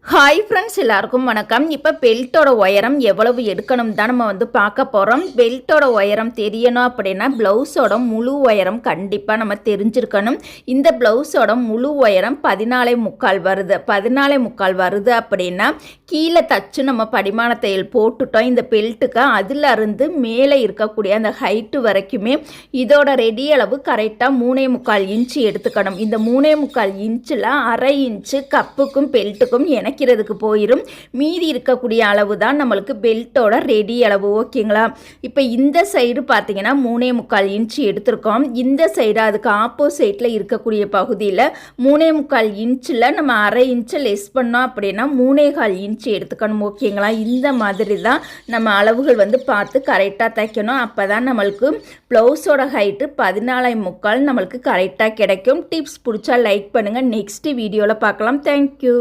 Hi friends, எல்லாருக்கும் வணக்கம். இப்போ பெல்ட்டோட உயரம் எவ்வளவு எடுக்கணும் தான் நம்ம பார்க்க போகிறோம். பெல்ட்டோட உயரம் தெரியணும் அப்படின்னா ப்ளவுஸோட முழு உயரம் கண்டிப்பாக நம்ம தெரிஞ்சிருக்கணும். இந்த ப்ளவுஸோட முழு உயரம் 14.75 வருது. 14.75 வருது அப்படின்னா கீழே தச்சு நம்ம படிமான தையல் போட்டுட்டோம் இந்த பெல்ட்டுக்கு. அதிலிருந்து மேலே இருக்கக்கூடிய அந்த ஹைட்டு வரைக்குமே இதோட ரெடி அளவு கரெக்டாக 3.25 இன்ச்சு எடுத்துக்கணும். இந்த 3.25 இன்ச்சில் 1/2 இன்ச்சு கப்புக்கும் பெல்ட்டுக்கும் இணைக்கிறதுக்கு போயிடும். மீதி இருக்கக்கூடிய அளவு தான் நம்மளுக்கு பெல்ட்டோட ரெடி அளவு. ஓகேங்களா? இப்போ இந்த சைடு பார்த்தீங்கன்னா 3.25 இன்ச்சு எடுத்திருக்கோம். இந்த சைடு அதுக்கு ஆப்போசைட்டில் இருக்கக்கூடிய பகுதியில் 3.25 இன்ச்சில் நம்ம 1/2 இன்ச்சை லெஸ் பண்ணோம் அப்படின்னா 3.25 இன்ச்சு எடுத்துக்கணும். ஓகேங்களா? இந்த மாதிரி தான் நம்ம அளவுகள் பார்த்து கரெக்டாக தைக்கணும். அப்போ தான் நம்மளுக்கு ப்ளவுஸோட ஹைட்டு 14.25 நம்மளுக்கு கரெக்டாக கிடைக்கும். டிப்ஸ் பிடிச்சா லைக் பண்ணுங்கள். நெக்ஸ்ட் வீடியோவில் பார்க்கலாம். தேங்க்யூ.